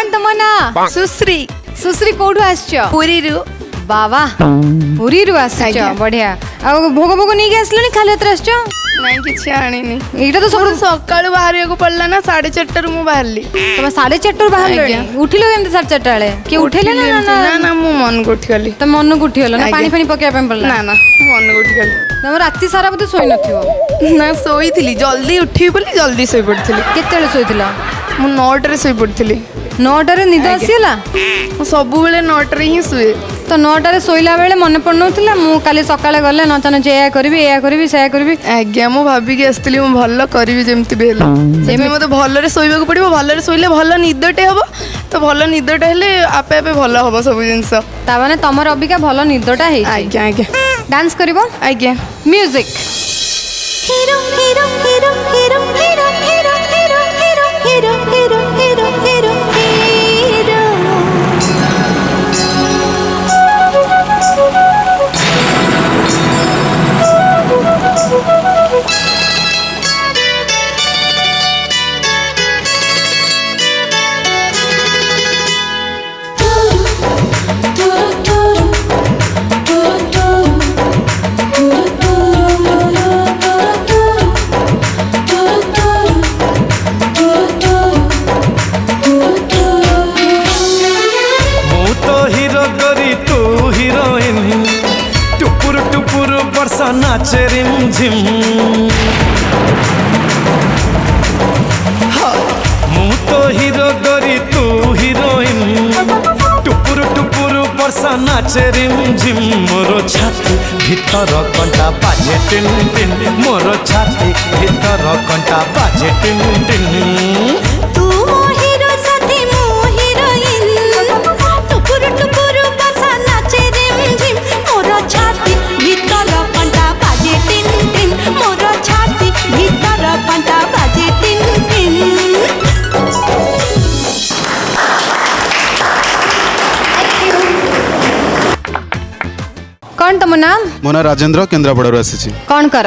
कौन तुम ना? सुश्री सुश्री कोठु आसछ? पुरी रु। बाबा पुरी रु आसछ बढ़िया। आ भोग भोग नहीं के आसलनी खाली हाथ आसछ? नहीं किछि आनिनी। एटा तो सब सकाळु बाहरिया को पड़ला ना 4:30 रु मु बाहरली। तुम 4:30 बाहर लेनी उठिलो केमते 4:30 बेले कि उठेले ना ना मु मन को उठिगली। तो मन को उठिगलो ना पानी पानी पकेया पे पड़ला? ना ना मन को उठिगली। तुम राती सारा बते सोई नथियो? ना सोईथिली जल्दी उठी बोली जल्दी सोई पड़थिली। केतेले सोईथिला? मु 9 रे सोई पड़थिली। 9 रे निद आसीला? सब बेले 9 रे ही सुए। तो 9 रे सोइला बेले मन पड़नोथिला मु काली सकाळे गले नचन जे या करबी से करबी। आज्ञा मु भाबी के आस्तिली मु भल्ल करबी जेमति बेल। सेमे मते भल्ल रे सोइबा को पड़िबो भल्ल रे सोइले भल्ल निदटे हबो। तो भल्ल निदटे हेले आपे आपे भल्ल हबो सब जिंस। ता माने तमर अबिका भल्ल निदटा हेइ। आज्ञा आज्ञा डांस करबो? आज्ञा music. Hero, hero, hero, hero, hero, hero, hero, hero, hero, hero, hero, hero, hero. नाचे रिमझिम मु तो हीरो गोरी तू हीरोइन टुपुर टुपुर वर्षा नाचे रिमझिम मोर छाती भीतर कंटा बाजे टिन टिन मोर छाती भीतर कंटा बाजे टिन टिन तू मो हीरो साथी मो हीरोइन टुपुर टुपुर वर्षा नाचे रिमझिम मोर छाती भीतर कंटा बाजे टिन टिन मोर छाती भीतर कंटा बाजे टिन टिन। कौन तुम नाम? मो ना राजेंद्र केन्द्रापड़ा आसी। कौन कर?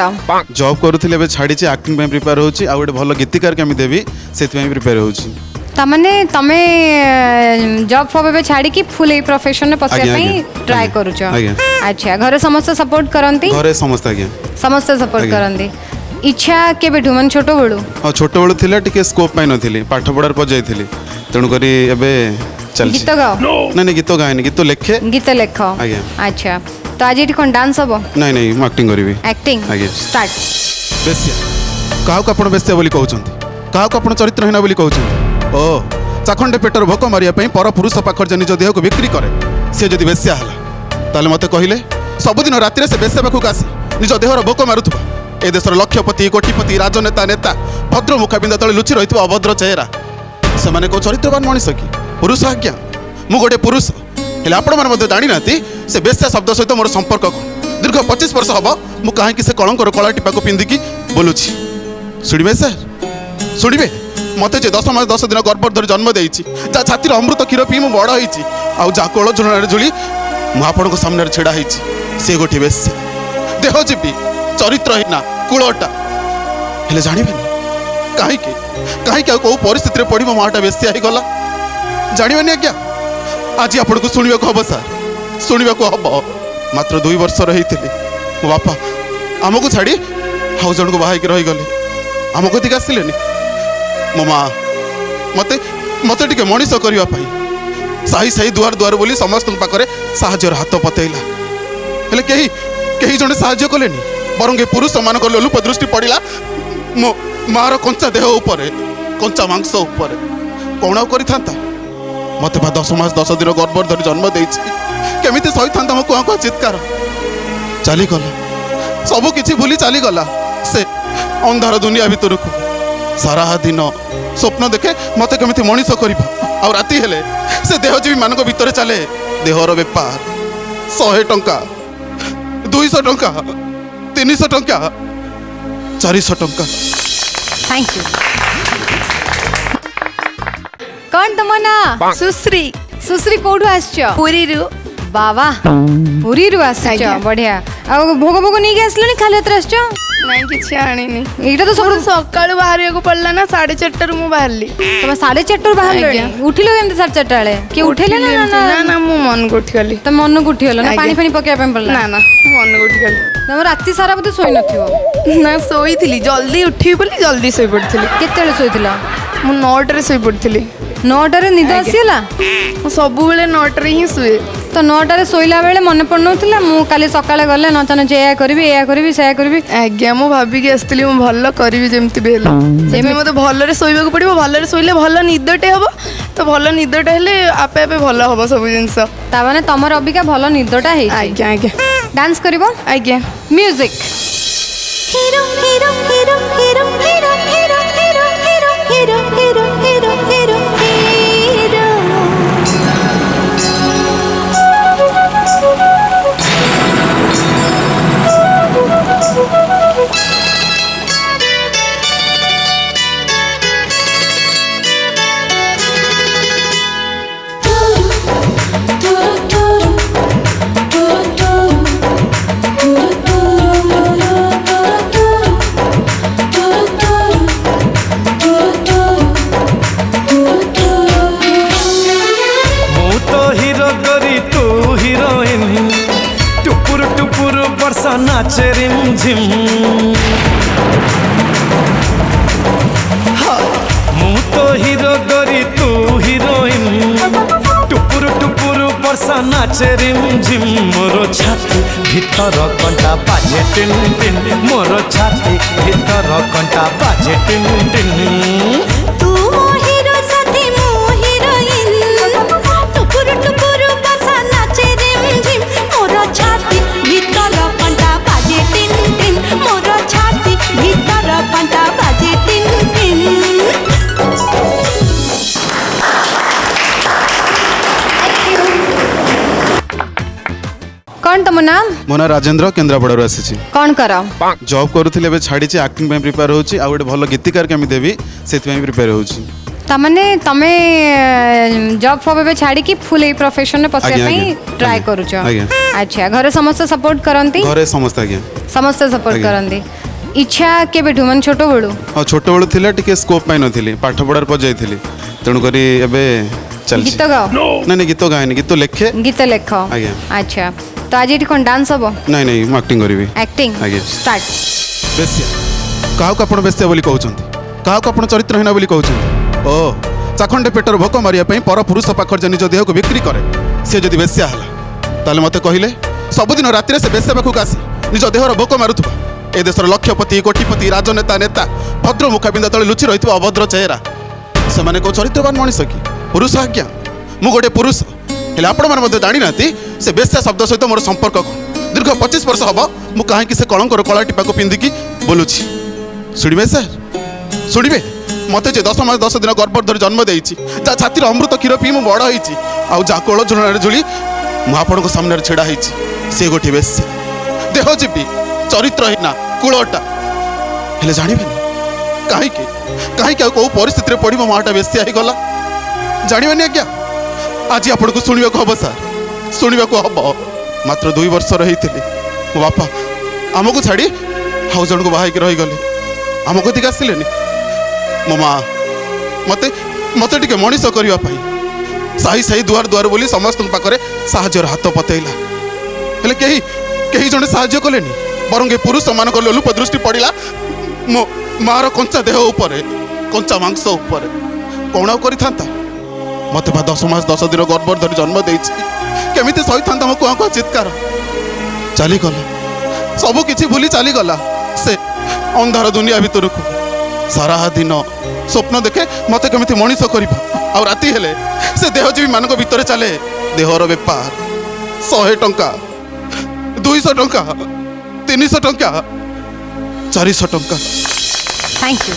जॉब करूँ छाड़ी एक्टिंग प्रिपेयर होची आ गोटे भल गीतिकार केमी देवी से प्रिपेयर होची। तमने तमे जॉब फॉब बे छाड़ी की फुल ए प्रोफेशन में पसिया पई ट्राई करूछ? अच्छा घर समस्त सपोर्ट करंती? घरे समस्त आज्ञा समस्त सपोर्ट करंती। इच्छा के बेठू मन छोटो बड़ू? हां छोटो बड़ू थिला टिके स्कोप पाइ नथिली पाठ पढार पर जाइथिली तेणु करी एबे चल गीत गाओ? नहीं गीत गाएनी गीत लेखे। गीत लेख? आज्ञा। अच्छा तो आज एठी कोन डांस हबो? नहीं मैं एक्टिंग करबी। एक्टिंग? आज्ञा स्टार्ट। बेसिया काहा को आपण बेसिया बोली कहउछंती काहा को आपण चरित्रहीन बोली कहउछंती? ओ चाखंडे पेटर भोक मारिया पई पर पुरुष पाखर जे निज देह को बिक्री करे से जदि बेसिया हला ताले मते कहिले सबुदिन राति से बेसिया पाखक आसी निज देहर भोक मारुथबा ए देशर लक्षपति कोटिपति राजनेता नेता भद्र मुखाबिंदा तले लुचि रहितबा अभद्र चेहरा से माने को चरित्रवान मनुष्य की पुरुष आज्ञा मु गोटे पुरुष हेले आपण माने मते जानि नाती से बेसिया शब्द सहित मोर संपर्क को दीर्घ 25 वर्ष हबो मु काहे कि से कलंकर कला टिपा को पिंदी की बोलुछि सुनिबे सर सुनिबे मते जे 10 मास 10 दिन गर्भ धरी जन्म देइछि जा छातीर अमृत क्षीर पी मु बड़ होइछि आ जा कोळ झुणा झुली मु आपण को सामने छेड़ा होइछि से गोटी बेस देह जीवी चरित्रहीना कुळटा हेले जानिबेनी काहे के को परिस्थिति रे पड़ी मो माटा बेसिया ही गला जानिबेनी आज्ञा आज आपण को सुनिबा को हबो सर सुनिबा को हबो मात्र 2 वर्ष रहिथिले मो बापा हमको छाड़ी हाउ जण को बाहाई के रहि गले हमको दिक आसिलेनी मो माँ मते मते टिके मनीष करबा पई साही साही दुआर दुआर बोली समस्त पाखरे साहाଯ୍ୟର हाथ पतेइला हेले केही जणे साहाଯ୍ୟ कलेनी बरंगे पुरुष मान को लोलुप दृष्टि पड़िला मो मार कंचा देह ऊपर कंचा मांस ऊपर कौन करिथांता मते बा 10 मास 10 दिन गर्भ धरी जन्म देइछि केमिति सहिथांता मो कुआ चित्कार चली गला सब किछि भूली चली गला से अंधार दुनिया भितर को सारा दिन स्वप्न देखे मत केमिति मनीष कर राति हेले से देहजीवी मान भीतर चले देहर बेपार 100 टंका 200 टंका 300 टंका 400 टंका। Thank you. कौन तुम ना? सुश्री सुश्री कोठु आसछ? पुरी रु। बाबा पुरी रु आसछ बढ़िया। आ भोग भोग नहीं के आसलनी खाली हाथ आसछ? ନାଇଁ କିଛି ଆଣିନି। ଏଇଟା ତ ସବୁଠୁ ସକାଳୁ ବାହାରିବାକୁ ପଡିଲା ନା 4:30ରୁ ମୁଁ ବାହାରିଲି। ତମେ 4:30ରୁ ବାହାରିଲଣି? ଆଜ୍ଞା। ଉଠିଲ କେମିତି 4:30 ବେଳେ? କିଏ ଉଠେଇଲେ ନା ନା ନା ମୁଁ ମନକୁ ଉଠିଗଲି। ତମ ମନକୁ ଉଠିଗଲ ନା? ଆଜ୍ଞା। ପାଣି ଫାଣି ପକେଇବା ପାଇଁ ପଡିଲା? ନା ନା ମୁଁ ମନକୁ ଉଠିଗଲି। ତମ ରାତି ସାରା ବୋଧେ ଶୋଇ ନଥିବ? ନା ଶୋଇଥିଲି, ଜଲ୍ଦି ଉଠିବି ବୋଲି ଜଲ୍ଦି ଶୋଇପଡ଼ିଥିଲି। କେତେବେଳେ ଶୋଇଥିଲ? ମୁଁ 9ଟାରେ ଶୋଇପଡ଼ିଥିଲି। 9ଟାରେ ନିଦ ଆସିଗଲା? ମୁଁ ସବୁବେଳେ 9ଟାରେ ହିଁ ଶୁଏ। ତ 9ଟାରେ ଶୋଇଲା ବେଳେ ମନେ ପଡୁନଥିଲା ମୁଁ କାଲି ସକାଳେ ଗଲେ ନଚ ଏୟା କରିବି ଏୟା କରିବି ସେୟା କରିବି? ଆଜ୍ଞା ମୁଁ ଭାବିକି ଆସିଥିଲି ମୁଁ ଭଲ କରିବି ଯେମିତି ବି ହେଲେ। ସେଥିପାଇଁ ମୋତେ ଭଲରେ ଶୋଇବାକୁ ପଡ଼ିବ, ଭଲରେ ଶୋଇଲେ ଭଲ ନିଦଟେ ହେବ। ତ ଭଲ ନିଦଟା ହେଲେ ଆପେ ଆପେ ଭଲ ହେବ ସବୁ ଜିନିଷ। ତାମାନେ ତମର ଅବିକା ଭଲ ନିଦଟା ହେଇଛି? ଆଜ୍ଞା ଆଜ୍ଞା। ଡାନ୍ସ କରିବ? ଆଜ୍ଞା। ମ୍ୟୁଜିକ୍। हिरो हिरो हिरो हिरो हिरो हिरो हिरो हिरो हिरो हिरो हिरो हिरो हिरो ମୁଁ ତ ହିରୋ କରି ତୁ ହିରୋଇନ ଟୁପୁରୁ ଟୁପୁରୁ ବର୍ଷା ନାଚେ ରିମ୍ ଝିମ୍ ମୁଁ ତ ହିରୋ କରି ତୁ ହିରୋଇନ ଟୁପୁରୁ ଟୁପୁରୁ ବର୍ଷା ନାଚେ ରିମ୍ ଝିମ୍ ମୋର ଛାତି ଭିତର କଣ୍ଟା ବାଜେ ଟିନ୍ ଟିନ୍ ମୋର ଛାତି ଭିତର କଣ୍ଟା ବାଜେ ଟିନ୍ ଟିନ୍ तू मो हिरो साथी मो हिरोइन टुकुरु टुकुरु बसा नाचे रिम झिम मोर छाती भीतर कंटा बाजे टिन टिन मोर छाती भीतर कंटा बाजे टिन टिन कौन तुम नाम? ମୋ ନାଁ ରାଜେନ୍ଦ୍ର, କେନ୍ଦ୍ରାପଡ଼ାରୁ ଆସିଛି। कौन कर? ଜବ୍ କରୁଥିଲି, ଏବେ ଛାଡ଼ିଛି। ଆକ୍ଟିଂ ପାଇଁ ପ୍ରିପେୟାର ହେଉଛି। ଆଉ ଗୋଟେ ଭଲ ଗୀତିକାର କେମିତି ଦେବି ସେଥିପାଇଁ ପ୍ରିପେୟାର ହେଉଛି। ତାମାନେ ତମେ ଜବ୍ ଫବ୍ ଏବେ ଛାଡ଼ିକି ଫୁଲ୍ ଏଇ ପ୍ରୋଫେସନରେ ପଶିବା ଆଜ୍ଞା, ପାଇଁ ଆଜ୍ଞା। ଟ୍ରାଏ କରୁଛ? ଆଜ୍ଞା। ଆଚ୍ଛା, ଘରେ ସମସ୍ତେ ସପୋର୍ଟ କରନ୍ତି? ଘରେ ସମସ୍ତେ ଆଜ୍ଞା ସମସ୍ତେ ସପୋର୍ଟ ଆଜ୍ଞା। କରନ୍ତି। ଇଚ୍ଛା କେବେଠୁ, ମାନେ ଛୋଟ ବେଳୁ? ହଁ, ଛୋଟବେଳୁ ଥିଲା, ଟିକେ ସ୍କୋପ୍ ପାଇନଥିଲି, ପାଠ ପଢ଼ାର ପଜାଇଥିଲି, ତେଣୁକରି ଏବେ ଚାଲିଛି। ଗୀତ ଗାଅ? ନାଇଁ ନାଇଁ, ଗୀତ ଗାଏନି, ଗୀତ ଲେଖେ। ଗୀତ ଲେଖ? ଆଜ୍ଞା। ଆଚ୍ଛା, ତ ଆଜି ଏଠି କ'ଣ ଡାନ୍ସ ହବ? ନାଇଁ ନାଇଁ, ମୁଁ ଆକ୍ଟିଂ କରିବି। ଆକ୍ଟିଂ? ଆଜ୍ଞା। ଷ୍ଟାର୍ଟ। ବେଶ୍ୟା, କାହାକୁ ଆପଣ ବେଶ୍ୟା ବୋଲି କହୁଛନ୍ତି? କାହାକୁ ଆପଣ ଚରିତ୍ରହୀନ ବୋଲି କହୁଛନ୍ତି? ଓ ଚାଖଣ୍ଡେ ପେଟର ଭୋକ ମାରିବା ପାଇଁ ପର ପୁରୁଷ ପାଖରେ ଯେ ନିଜ ଦେହକୁ ବିକ୍ରି କରେ, ସେ ଯଦି ବେଶ୍ୟା ହେଲା ତାହେଲେ ମୋତେ କହିଲେ ସବୁଦିନ ରାତିରେ ସେ ବେଶ୍ୟା ପାଖକୁ ଆସି ନିଜ ଦେହର ଭୋକ ମାରୁଥିବା ଏ ଦେଶର ଲକ୍ଷପତି, କୋଟିପତି, ରାଜନେତା, ନେତା, ଭଦ୍ର ମୁଖାବିନ୍ଦା ତଳେ ଲୁଚି ରହିଥିବା ଅଭଦ୍ର ଚେହେରା, ସେମାନେ କେଉଁ ଚରିତ୍ରବାନ ମଣିଷ କି? ପୁରୁଷ ଆଜ୍ଞା, ମୁଁ ଗୋଟେ ପୁରୁଷ। ହେଲେ ଆପଣମାନେ ମଧ୍ୟ ଜାଣିନାହାନ୍ତି ସେ ବେଶ୍ୟା ଶବ୍ଦ ସହିତ ମୋର ସମ୍ପର୍କ କ'ଣ। ଦୀର୍ଘ 25 ବର୍ଷ ହେବ ମୁଁ କାହିଁକି ସେ କଳଙ୍କର କଳା ଟିପାକୁ ପିନ୍ଧିକି ବୁଲୁଛି। ଶୁଣିବେ ସାର୍, ଶୁଣିବେ? ମୋତେ ଯେ 10 ମାସ 10 ଦିନ ଗର୍ଭରେ ଧରି ଜନ୍ମ ଦେଇଛି, ଯାହା ଛାତିର ଅମୃତ କ୍ଷୀର ପିଇ ମୁଁ ବଡ଼ ହେଇଛି, ଆଉ ଯାହା କୋଳ ଝୁଲଣାରେ ଝୁଲି ମୁଁ ଆପଣଙ୍କ ସାମ୍ନାରେ ଛିଡ଼ା ହେଇଛି, ସେ ଗୋଟିଏ ବେଶ୍ୟା, ଦେହଜୀବୀ, ଚରିତ୍ରହୀନା, କୁଳଟା। ହେଲେ ଜାଣିବେନି କାହିଁକି କାହିଁକି ଆଉ କେଉଁ ପରିସ୍ଥିତିରେ ପଡ଼ି ମୋ ମାଆଟା ବେଶ୍ୟା ହେଇଗଲା ଜାଣିବେନି ଆଜ୍ଞା। ଆଜି ଆପଣଙ୍କୁ ଶୁଣିବାକୁ ହବ ସାର୍, ଶୁଣିବାକୁ ହବ। ମାତ୍ର 2 ବର୍ଷର ହେଇଥିଲି ମୋ ବାପା ଆମକୁ ଛାଡ଼ି ଆଉ ଜଣକୁ ବାହା ହେଇକି ରହିଗଲେ, ଆମ କତିକି ଆସିଲେନି। ମୋ ମା ମତେ ମତେ ଟିକେ ମଣିଷ କରିବା ପାଇଁ ସାହି ସାହି ଦୁଆର ଦୁଆର ବୋଲି ସମସ୍ତଙ୍କ ପାଖରେ ସାହାଯ୍ୟର ହାତ ପତେଇଲା, ହେଲେ କେହି କେହି ଜଣେ ସାହାଯ୍ୟ କଲେନି। ବରଂ ଏ ପୁରୁଷମାନଙ୍କ ଲୋଲୁପ ଦୃଷ୍ଟି ପଡ଼ିଲା ମୋ ମାଆର କଞ୍ଚା ଦେହ ଉପରେ, କଞ୍ଚା ମାଂସ ଉପରେ। କ'ଣ ଆଉ କରିଥାନ୍ତା? ମୋତେ ବା 10 ମାସ 10 ଦିନ ଗର୍ଭରେ ଧରି ଜନ୍ମ ଦେଇଛି, କେମିତି ସହିଥାନ୍ତା ମୋ କୁଆଁ କୁଆଁ ଚିତ୍କାର। ଚାଲିଗଲା, ସବୁ କିଛି ଭୁଲି ଚାଲିଗଲା ସେ ଅନ୍ଧାର ଦୁନିଆ ଭିତରକୁ। ସାରା ଦିନ ସ୍ୱପ୍ନ ଦେଖେ ମୋତେ କେମିତି ମଣିଷ କରିବ, ଆଉ ରାତି ହେଲେ ସେ ଦେହଜୀବୀ ମାନଙ୍କ ଭିତରେ ଚାଲେ ଦେହର ବେପାର। 100 ଟଙ୍କା, 200 ଟଙ୍କା, 300 ଟଙ୍କା, 400 ଟଙ୍କା। Thank you.